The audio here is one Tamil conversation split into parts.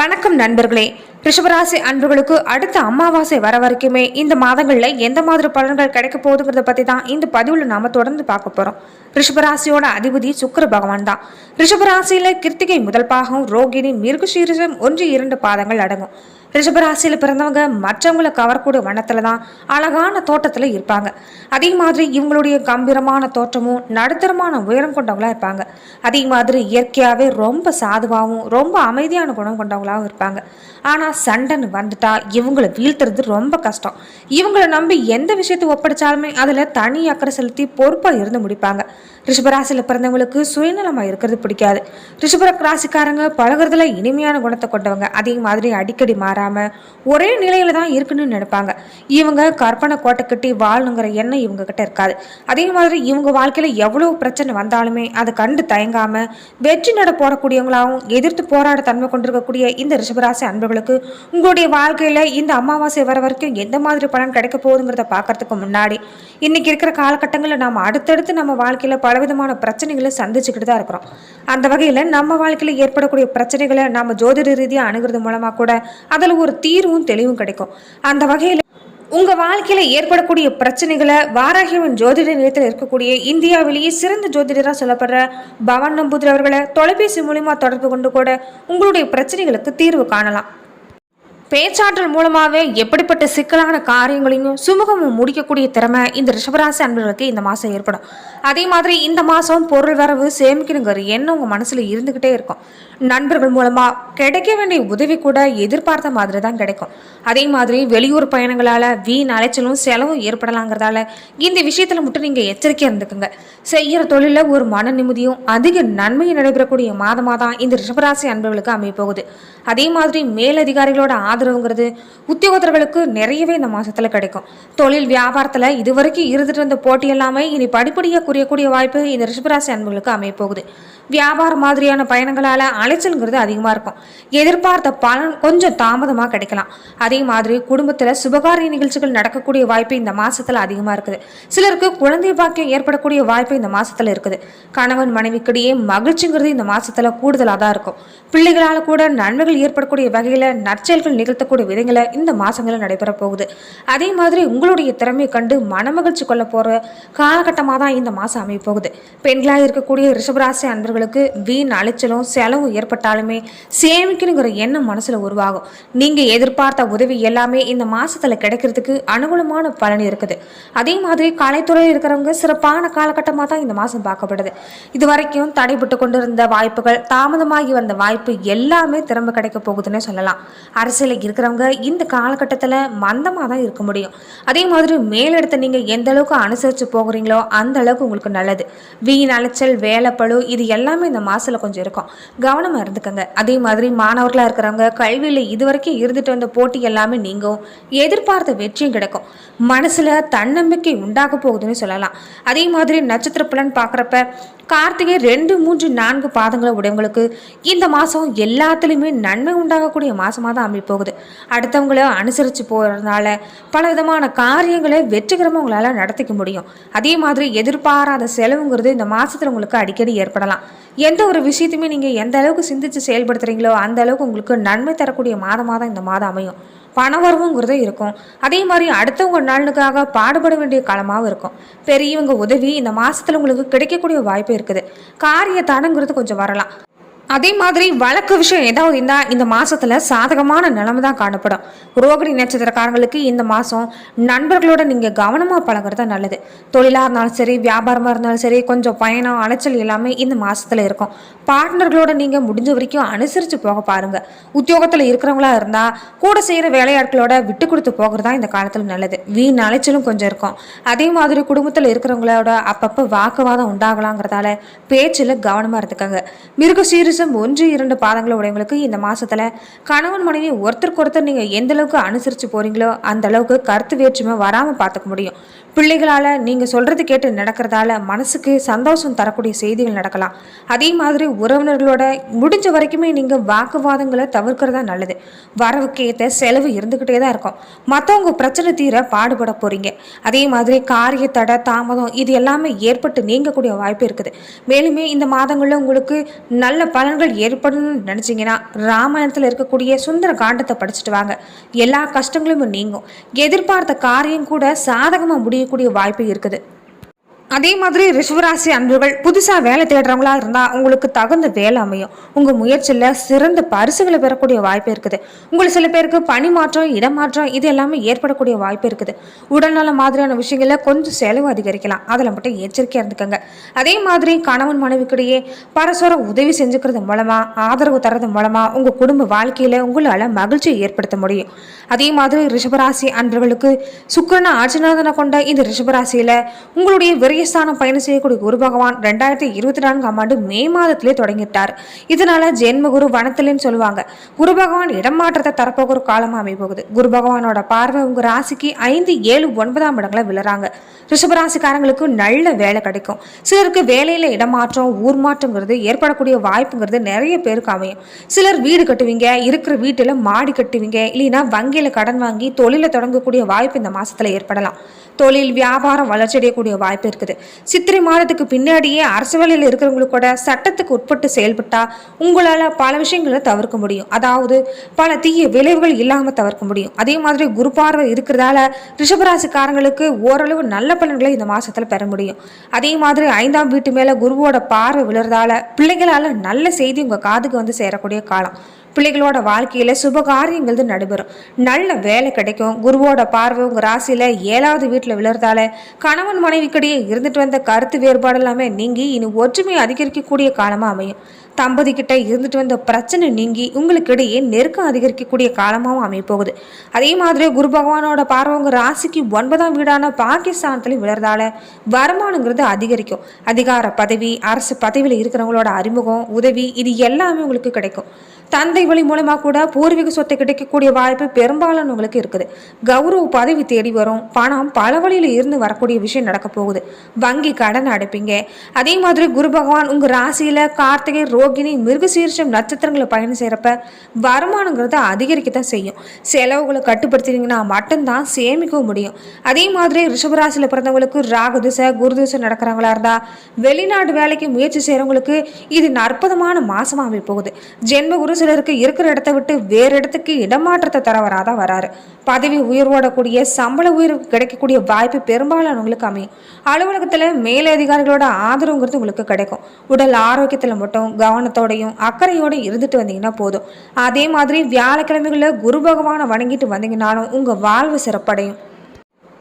வணக்கம் நண்பர்களே. ரிஷபராசி அன்பர்களுக்கு அடுத்த அமாவாசை வர வரைக்குமே இந்த மாதங்கள்ல எந்த மாதிரி பலன்கள் கிடைக்க போகுதுங்கிறத பத்தி தான் இந்த பதிவுல நாம தொடர்ந்து பார்க்க போறோம். ரிஷபராசியோட அதிபதி சுக்கிர பகவான் தான். ரிஷபராசியில கிருத்திகை முதல் பாகம், ரோகிணி, மிருகசீரிஷம் 1-2 பாதங்கள் அடங்கும். ரிஷபராசியில பிறந்தவங்க மற்றவங்களை கவரக்கூடிய வண்ணத்துல தான் அழகான தோட்டத்துல இருப்பாங்க. அதே மாதிரி இவங்களுடைய கம்பீரமான தோற்றமும் நடுத்தரமான உயரம் கொண்டவங்களா இருப்பாங்க. அதே மாதிரி இயற்கையாவே ரொம்ப சாதுவாகவும் ரொம்ப அமைதியான குணம் கொண்டவங்களாகவும் இருப்பாங்க. ஆனா சண்டைன்னு வந்துட்டா இவங்களை வீழ்த்துறது ரொம்ப கஷ்டம். இவங்களை நம்பி எந்த விஷயத்தை ஒப்படைச்சாலுமே அதுல தனி அக்கறை செலுத்தி பொறுப்பா இருந்து முடிப்பாங்க. ரிஷபராசியில பிறந்தவங்களுக்கு சுயநலமா இருக்கிறது பிடிக்காது. ரிஷப ராசிக்காரங்க பழகுறதுல இனிமையான குணத்தை கொண்டவங்க. அதே மாதிரி அடிக்கடி மாறாம ஒரே நிலையில தான் இருக்குன்னு நினைப்பாங்க. இவங்க கற்பனை கோட்டை கட்டி வாழணுங்கிற எண்ணம் இவங்க கிட்ட இருக்காது. அதே மாதிரி இவங்க வாழ்க்கையில எவ்வளவு பிரச்சனை வந்தாலுமே அதை கண்டு தயங்காம வெற்றி நட போடக்கூடியவங்களாகவும் எதிர்த்து போராட தன்மை கொண்டிருக்கக்கூடிய இந்த ரிஷபராசி அன்பர்களுக்கு உங்களுடைய வாழ்க்கையில இந்த அமாவாசை வர வரைக்கும் எந்த மாதிரி பலன் கிடைக்க போகுதுங்கிறத பார்க்கறதுக்கு முன்னாடி இன்னைக்கு இருக்கிற காலகட்டங்களில் நாம அடுத்தடுத்து நம்ம வாழ்க்கையில பலவிதமான பிரச்சனைகளை சந்திச்சுக்கிட்டு தான் இருக்கிறோம். அந்த வகையில நம்ம வாழ்க்கையில ஏற்படக்கூடிய பிரச்சனைகளை நாம ஜோதிட ரீதியா அணுகிறது மூலமா கூட அதுல ஒரு தீர்வும் தெளிவும் கிடைக்கும். அந்த வகையில உங்க வாழ்க்கையில ஏற்படக்கூடிய பிரச்சனைகளை வாராகியவன் ஜோதிட நிலையத்தில் இருக்கக்கூடிய இந்தியாவிலேயே சிறந்த ஜோதிடராக சொல்லப்படுற பவன் நம்பூதிரி அவர்களை தொலைபேசி மூலமா தொடர்பு கொண்டு கூட உங்களுடைய பிரச்சனைகளுக்கு தீர்வு காணலாம். பேச்சாற்றல் மூலமாவே எப்படிப்பட்ட சிக்கலான காரியங்களையும் சுமூகமும் முடிக்கக்கூடிய திறமை இந்த ரிஷபராசி அன்பர்களுக்கு இந்த மாசம் ஏற்படும். அதே மாதிரி இந்த மாசம் பொருள் வரவு சேமிக்கணுங்கிற எண்ணம் உங்க மனசுல இருந்துகிட்டே இருக்கும். நண்பர்கள் மூலமா கிடைக்க வேண்டிய உதவி கூட எதிர்பார்த்த மாதிரி தான் கிடைக்கும். அதே மாதிரி வெளியூர் பயணங்களால வீண் அலைச்சலும் செலவும் ஏற்படலாங்கிறதால இந்த விஷயத்துல மட்டும் நீங்க எச்சரிக்கையா இருந்துக்குங்க. செய்யற தொழில ஒரு மன நிம்மதியும் அதிக நன்மையும் நடைபெறக்கூடிய மாதமா தான் இந்த ரிஷபராசி அன்பர்களுக்கு அமைய போகுது. அதே மாதிரி மேலதிகாரிகளோட ஆதரவுங்கிறது உத்தியோகத்தர்களுக்கு நிறையவே இந்த மாசத்துல கிடைக்கும். தொழில் வியாபாரத்துல இதுவரைக்கும் இருந்துட்டு இருந்த போட்டி எல்லாமே இனி படிப்படியா குறையக்கூடிய வாய்ப்பு இந்த ரிஷபராசி அன்பர்களுக்கு அமைய போகுது. வியாபாரம் மாதிரியான பயணங்களால அலைச்சல்ங்கிறது அதிகமா இருக்கும். எதிர்பார்த்த பலன் கொஞ்சம் தாமதமா கிடைக்கலாம். அதே மாதிரி குடும்பத்துல சுபகாரிய நிகழ்ச்சிகள் நடக்கக்கூடிய வாய்ப்பு இந்த மாசத்துல அதிகமா இருக்குது. சிலருக்கு குழந்தை பாக்கியம் ஏற்படக்கூடிய வாய்ப்பு இந்த மாசத்துல இருக்குது. கணவன் மனைவிக்கிடையே மகிழ்ச்சிங்கிறது இந்த மாசத்துல கூடுதலா தான் இருக்கும். பிள்ளைகளால கூட நன்மைகள் ஏற்படக்கூடிய வகையில நற்செயல்கள் நிகழ்த்தக்கூடிய விதங்களை இந்த மாசங்களில் நடைபெற போகுது. அதே மாதிரி உங்களுடைய திறமையை கண்டு மனமகிழ்ச்சி கொள்ள போற காலகட்டமாக தான் இந்த மாசம் அமைய போகுது. பெண்களாக இருக்கக்கூடிய ரிஷபராசி அன்பர்களுக்கு வீண் அலைச்சலும் செலவும் ஏற்பட்டாலுமே சேமிக்கணுங்கிற எண்ணம் மனசுல உருவாகும். நீங்க எதிர்பார்த்த உதவி எல்லாமே இந்த மாசத்துல கிடைக்கிறதுக்கு அனுகூலமான பலன் இருக்குது. அதே மாதிரி கலைத்துறையில் இருக்கிறவங்க சிறப்பான காலகட்டமாக தான் இந்த மாசம் பார்க்கப்படுது. இது வரைக்கும் தடைபட்டு கொண்டிருந்த வாய்ப்புகள், தாமதமாகி வந்த வாய்ப்பு எல்லாமே திரும்ப கிடைக்க போகுதுன்னு சொல்லலாம். அரசியலில் இருக்கிறவங்க இந்த காலகட்டத்தில் மந்தமாக தான் இருக்க முடியும். அதே மாதிரி மேலிடத்தை நீங்க எந்த அளவுக்கு அனுசரித்து போகிறீங்களோ அந்த அளவுக்கு உங்களுக்கு நல்லது. வீண் அலைச்சல், வேலைப்பழு இது எல்லாமே இந்த மாசத்துல கொஞ்சம் இருக்கும். கவனமா இருந்துக்கங்க. அதே மாதிரி மாணவர்களா இருக்கிறவங்க கல்வியில இதுவரைக்கும் இருந்துட்டு வந்த போட்டி எல்லாமே நீங்கும். எதிர்பார்த்த வெற்றியும் கிடைக்கும். மனசுல தன்னம்பிக்கை உண்டாக போகுதுன்னு சொல்லலாம். அதே மாதிரி நட்சத்திர பலன் பார்க்குறப்ப கார்த்திகை 2, 3, 4 பாதங்களை உடையவங்களுக்கு இந்த மாதம் எல்லாத்துலேயுமே நன்மை உண்டாகக்கூடிய மாதமாக தான் அமைய போகுது. அடுத்தவங்களை அனுசரித்து போகிறதுனால பல விதமான காரியங்களை வெற்றிகரமாக உங்களால் நடத்திக்க முடியும். அதே மாதிரி எதிர்பாராத செலவுங்கிறது இந்த மாதத்தில் உங்களுக்கு அடிக்கடி ஏற்படலாம். எந்த ஒரு விஷயத்தையுமே நீங்கள் எந்த அளவுக்கு சிந்தித்து செயல்படுத்துகிறீங்களோ அந்த அளவுக்கு உங்களுக்கு நன்மை தரக்கூடிய மாதமாக தான் இந்த மாதம் அமையும். பணவரவுங்கிறதும் இருக்கும். அதே மாதிரி அடுத்தவங்க நலனுக்காக பாடுபட வேண்டிய காலமாகவும் இருக்கும். பெரியவங்க உதவி இந்த மாசத்துல உங்களுக்கு கிடைக்கக்கூடிய வாய்ப்பு இருக்குது. காரிய தடங்கிறது கொஞ்சம் வரலாம். அதே மாதிரி வழக்கு விஷயம் ஏதாவது இருந்தால் இந்த மாசத்துல சாதகமான நிலைமை தான் காணப்படும். ரோகிணி நட்சத்திரக்காரங்களுக்கு இந்த மாதம் நண்பர்களோட நீங்கள் கவனமாக பழகிறது நல்லது. தொழிலாக இருந்தாலும் சரி, வியாபாரமாக இருந்தாலும் சரி, கொஞ்சம் பயணம் அலைச்சல் எல்லாமே இந்த மாசத்துல இருக்கும். பார்ட்னர்களோட நீங்கள் முடிஞ்ச வரைக்கும் அனுசரித்து போக பாருங்க. உத்தியோகத்தில் இருக்கிறவங்களா இருந்தால் கூட செய்கிற வேலையாட்களோட விட்டு கொடுத்து போகிறது தான் இந்த காலத்தில் நல்லது. வீண் அலைச்சலும் கொஞ்சம் இருக்கும். அதே மாதிரி குடும்பத்தில் இருக்கிறவங்களோட அப்பப்போ வாக்குவாதம் உண்டாகலாங்கிறதால பேச்சில் கவனமாக இருந்துக்காங்க. மிருகசீரிஷம் 1-2 பாதங்களை உடையவங்களுக்கு இந்த மாசத்துல கணவன் மனைவி ஒருத்தருக்கு ஒருத்தர் நீங்க எந்த அளவுக்கு அனுசரிச்சு போறீங்களோ அந்த அளவுக்கு கருத்து வேற்றுமை வராம பார்த்துக்க முடியும். பிள்ளைகளால் நீங்கள் சொல்கிறது கேட்டு நடக்கிறதால மனசுக்கு சந்தோஷம் தரக்கூடிய செய்திகள் நடக்கலாம். அதே மாதிரி உறவினர்களோட முடிஞ்ச வரைக்குமே நீங்கள் வாக்குவாதங்களை தவிர்க்கிறதா நல்லது. வரவுக்கு ஏற்ற செலவு இருந்துக்கிட்டே தான் இருக்கும். மற்றவங்க பிரச்சனை தீர பாடுபட போகிறீங்க. அதே மாதிரி காரிய தடை தாமதம் இது எல்லாமே ஏற்பட்டு நீங்கக்கூடிய வாய்ப்பு இருக்குது. மேலுமே இந்த மாதங்களில் உங்களுக்கு நல்ல பலன்கள் ஏற்படணும்னு நினச்சிங்கன்னா ராமாயணத்தில் இருக்கக்கூடிய சுந்தர காண்டத்தை படிச்சுட்டு வாங்க. எல்லா கஷ்டங்களும் நீங்கும். எதிர்பார்த்த காரியம் கூட சாதகமாக முடியக்கூடிய வாய்ப்பு இருக்குது. அதே மாதிரி ரிஷபராசி அன்பர்கள் புதுசாக வேலை தேடுறவங்களா இருந்தால் உங்களுக்கு தகுந்த வேலை அமையும். உங்கள் முயற்சியில் சிறந்த பரிசுகளை பெறக்கூடிய வாய்ப்பு இருக்குது. உங்களுக்கு சில பேருக்கு பணி மாற்றம் இடமாற்றம் இது எல்லாமே ஏற்படக்கூடிய வாய்ப்பு இருக்குது. உடல்நல மாதிரியான விஷயங்களில் கொஞ்சம் செலவு அதிகரிக்கலாம். அதில் மட்டும் எச்சரிக்கையாக இருந்துக்கங்க. அதே மாதிரி கணவன் மனைவிக்கிடையே பரஸ்பர உதவி செஞ்சுக்கிறது மூலமாக ஆதரவு தரது மூலமாக உங்கள் குடும்ப வாழ்க்கையில் உங்களால் மகிழ்ச்சியை ஏற்படுத்த முடியும். அதே மாதிரி ரிஷபராசி அன்பர்களுக்கு சுக்கிரன் ஆட்சிநாதனை கொண்ட இந்த ரிஷபராசியில் உங்களுடைய விரயஸ்தானம் பயணம் செய்யக்கூடிய குரு பகவான் 2024ஆம் ஆண்டு மே மாதத்திலே தொடங்கிட்டார். இதனால ஜென்ம குரு வனத்திலேன்னு சொல்லுவாங்க. குரு பகவான் இடமாற்றத்தை தரப்போகிற காலமாக அமைப்போகுது. குரு பகவானோட பார்வை உங்க ராசிக்கு 5, 7, 9ஆம் இடங்களை விழுறாங்க. ரிஷபராசிக்காரங்களுக்கு நல்ல வேலை கிடைக்கும். சிலருக்கு வேலையில இடமாற்றம் ஊர் மாற்றங்கிறது ஏற்படக்கூடிய வாய்ப்புங்கிறது நிறைய பேருக்கு அமையும். சிலர் வீடு கட்டுவீங்க, இருக்கிற வீட்டுல மாடி கட்டுவீங்க, இல்லைன்னா வங்கியில கடன் வாங்கி தொழிலை தொடங்கக்கூடிய வாய்ப்பு இந்த மாசத்துல ஏற்படலாம். தொழில் வியாபாரம் வளர்ச்சி அடையக்கூடிய வாய்ப்பு இருக்குது. சித்திரை மாதத்துக்கு பின்னாடியே அரசு வேலையில் இருக்கிறவங்களுக்கு கூட சட்டத்துக்கு உட்பட்டு செயல்பட்டா உங்களால் பல விஷயங்களை தவிர்க்க முடியும். அதாவது பல தீய விளைவுகள் இல்லாமல் தவிர்க்க முடியும். அதே மாதிரி குரு பார்வை இருக்கிறதால ரிஷபராசிக்காரங்களுக்கு ஓரளவு நல்ல பலன்களை இந்த மாசத்துல பெற முடியும். அதே மாதிரி 5ஆம் வீட்டு மேல குருவோட பார்வை விழுறதால பிள்ளைகளால நல்ல செய்தி உங்க காதுக்கு வந்து சேரக்கூடிய காலம். பிள்ளைகளோட வாழ்க்கையில சுப காரியங்கள் நடைபெறும். நல்ல வேலை கிடைக்கும். குருவோட பார்வை உங்க ராசியில 7வது வீட்டுல விழுறதால கணவன் மனைவிக்கிடையே இருந்துட்டு வந்த கருத்து வேறுபாடு எல்லாமே நீங்கி இனி ஒற்றுமை அதிகரிக்கக்கூடிய காலமா அமையும். தம்பதி கிட்ட இருந்துட்டு வந்த பிரச்சனை நீங்கி உங்களுக்கு இடையே நெருக்கம் அதிகரிக்கக்கூடிய காலமாகவும் அமைய போகுது. அதே மாதிரி குரு பகவானோட பார்வை உங்க ராசிக்கு 9ஆம் வீடான பாகிஸ்தானத்திலையும் விழுறதால வருமானங்கிறது அதிகரிக்கும். அதிகார பதவி அரசு பதவியில் இருக்கிறவங்களோட அறிமுகம் உதவி இது எல்லாமே உங்களுக்கு கிடைக்கும். தந்தை வழி மூலமா கூட பூர்வீக சொத்தை கிடைக்கக்கூடிய வாய்ப்பு பெரும்பாலானவங்களுக்கு இருக்குது. கௌரவ பதவி தேடி வரும். பணம் பல வழியில இருந்து வரக்கூடிய விஷயம் நடக்க போகுது. வங்கி கடன் அடைப்பீங்க. அதே மாதிரி குரு பகவான் உங்க ராசியில கார்த்திகை ரோகிணி மிருகசீரிஷம் நட்சத்திரங்களை பயணம் செய்யறப்ப வருமானங்கிறத அதிகரிக்கத்தான் செய்யும். செலவுகளை கட்டுப்படுத்தினீங்கன்னா மட்டும்தான் சேமிக்கவும் முடியும். அதே மாதிரி ரிஷபராசியில பிறந்தவங்களுக்கு ராகு திசை குரு திசை நடக்கிறவங்களா இருந்தா வெளிநாட்டு வேலைக்கு முயற்சி செய்யறவங்களுக்கு இது அற்புதமான மாசமா அமைய போகுது. ஜென்ம குரு சிலருக்கு இருக்கிற இடத்தை விட்டு வேறு இடத்துக்கு இடமாற்றத்தை தர வராதான் வராரு. பதவி உயர்வோடக்கூடிய சம்பள உயர்வு கிடைக்கக்கூடிய வாய்ப்பு பெரும்பாலானவங்களுக்கு அமையும். அலுவலகத்துல மேலதிகாரிகளோட ஆதரவுங்கிறது உங்களுக்கு கிடைக்கும். உடல் ஆரோக்கியத்துல மட்டும் கவனத்தோடையும் அக்கறையோடையும் இருந்துட்டு வந்தீங்கன்னா போதும். அதே மாதிரி வியாழக்கிழமைகளில் குரு பகவானை வணங்கிட்டு வந்தீங்கன்னாலும் உங்க வாழ்வு சிறப்படையும்.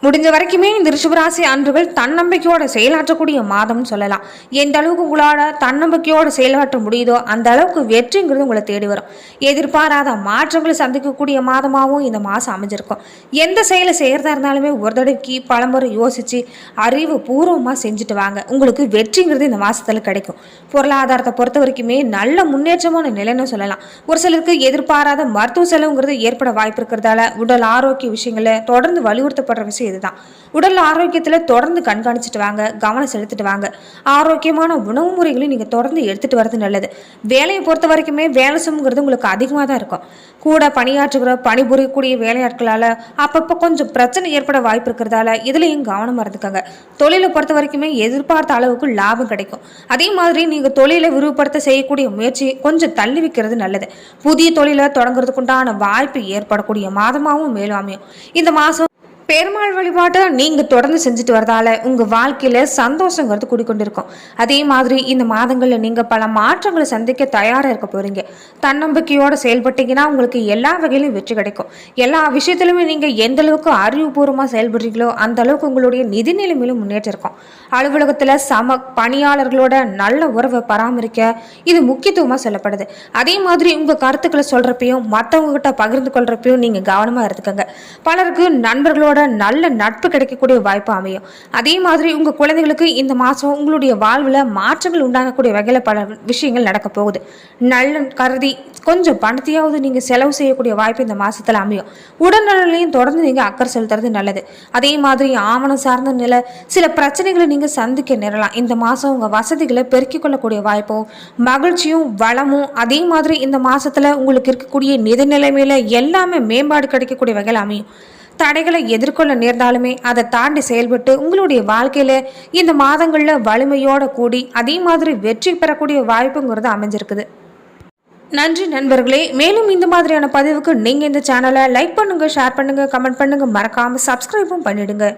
முடிஞ்ச வரைக்குமே இந்த ரிஷபராசி அன்பர்கள் தன்னம்பிக்கையோட செயலாற்றக்கூடிய மாதம்னு சொல்லலாம். எந்த அளவுக்கு உங்களால் தன்னம்பிக்கையோட செயலாற்ற முடியுதோ அந்த அளவுக்கு வெற்றிங்கிறது உங்களை தேடி வரும். எதிர்பாராத மாற்றங்களை சந்திக்கக்கூடிய மாதமாகவும் இந்த மாதம் அமைஞ்சிருக்கும். எந்த செயலை செய்கிறதா இருந்தாலுமே ஒரு தடவைக்கு பலமுறை யோசித்து அறிவு பூர்வமாக செஞ்சுட்டு வாங்க. உங்களுக்கு வெற்றிங்கிறது இந்த மாதத்தில் கிடைக்கும். பொருளாதாரத்தை பொறுத்த வரைக்குமே நல்ல முன்னேற்றமான நிலைன்னு சொல்லலாம். ஒரு சிலருக்கு எதிர்பாராத மருத்துவ செலவுங்கிறது ஏற்பட வாய்ப்பு இருக்கிறதால உடல் ஆரோக்கிய விஷயங்களை தொடர்ந்து வலியுறுத்தப்படுற விஷயம் இதுதான். உடல் ஆரோக்கியத்துல தொடர்ந்து கண்காணிச்சுட்டு வாங்க. கவனம் செலுத்திட்டு வாங்க. ஆரோக்கியமான உணவு முறைகளையும் நீங்க தொடர்ந்து எடுத்துட்டு வர்றது நல்லது. வேலையை பொறுத்த வரைக்குமே வேலை சுமைங்கிறது உங்களுக்கு அதிகமாக தான் இருக்கும். கூட பணியாற்றுகிற பணிபுரியக்கூடிய வேலையாட்களால அப்பப்போ கொஞ்சம் பிரச்சனை ஏற்பட வாய்ப்பு இருக்கிறதால இதுலையும் கவனமா இருந்துக்கங்க. தொழிலை பொறுத்த வரைக்குமே எதிர்பார்த்த அளவுக்கு லாபம் கிடைக்கும். அதே மாதிரி நீங்க தொழிலை விரிவுபடுத்த செய்யக்கூடிய முயற்சி கொஞ்சம் தள்ளி வைக்கிறது நல்லது. புதிய தொழிலை தொடங்குறதுக்குண்டான வாய்ப்பு ஏற்படக்கூடிய மாதமாகவும் மேலும் அமையும். இந்த மாசம் பெருமாள் வழிபாட்டை நீங்கள் தொடர்ந்து செஞ்சுட்டு வரதால உங்கள் வாழ்க்கையில் சந்தோஷங்கிறது கூடிக்கொண்டிருக்கும். அதே மாதிரி இந்த மாதங்களில் நீங்கள் பல மாற்றங்களை சந்திக்க தயாராக இருக்க போகிறீங்க. தன்னம்பிக்கையோடு செயல்பட்டீங்கன்னா உங்களுக்கு எல்லா வகையிலும் வெற்றி கிடைக்கும். எல்லா விஷயத்திலுமே நீங்கள் எந்த அளவுக்கு அறிவுபூர்வமாக செயல்படுறீங்களோ அந்த அளவுக்கு உங்களுடைய நிதி நிலைமையிலும் முன்னேற்றம் இருக்கும். அலுவலகத்தில் சம பணியாளர்களோட நல்ல உறவை பராமரிக்க இது முக்கியத்துவமாக சொல்லப்படுது. அதே மாதிரி உங்கள் கருத்துக்களை சொல்கிறப்பையும் மற்றவங்க கிட்ட பகிர்ந்து கொள்கிறப்பையும் நீங்கள் கவனமாக இருந்துக்கங்க. பலருக்கு நண்பர்களோட குழந்தைகளோட நல்ல நட்பு கிடைக்கக்கூடிய வாய்ப்பு அமையும். அதே மாதிரி உங்கள் குழந்தைகளுக்கு இந்த மாதம் உங்களுடைய வாழ்வில் மாற்றங்கள் உண்டாகக்கூடிய வகையில் பல விஷயங்கள் நடக்க போகுது. நல்ல கருதி கொஞ்சம் பணத்தையாவது நீங்கள் செலவு செய்யக்கூடிய வாய்ப்பு இந்த மாதத்தில் அமையும். உடல்நலையும் தொடர்ந்து நீங்கள் அக்கறை செலுத்துறது நல்லது. அதே மாதிரி ஆவணம் சார்ந்த நிலை சில பிரச்சனைகளை நீங்கள் சந்திக்க நேரலாம். இந்த மாதம் உங்கள் வசதிகளை பெருக்கிக் கொள்ளக்கூடிய வாய்ப்பும் மகிழ்ச்சியும் வளமும் அதே மாதிரி இந்த மாதத்தில் உங்களுக்கு இருக்கக்கூடிய நிதி நிலைமையில எல்லாமே மேம்பாடு கிடைக்கக்கூடிய வகையில் அமையும். தடைகளை எதிர்கொள்ள நேர்ந்தாலுமே அதை தாண்டி செயல்பட்டு உங்களுடைய வாழ்க்கையில இந்த மாதங்கள்ல வலிமையோட கூடி அதே மாதிரி வெற்றி பெறக்கூடிய வாய்ப்புங்கிறது அமைஞ்சிருக்குது. நன்றி நண்பர்களே. மேலும் இந்த மாதிரியான பதிவுக்கு நீங்க இந்த சேனலை லைக் பண்ணுங்க, ஷேர் பண்ணுங்க, கமெண்ட் பண்ணுங்க, மறக்காம சப்ஸ்கிரைபும் பண்ணிடுங்க.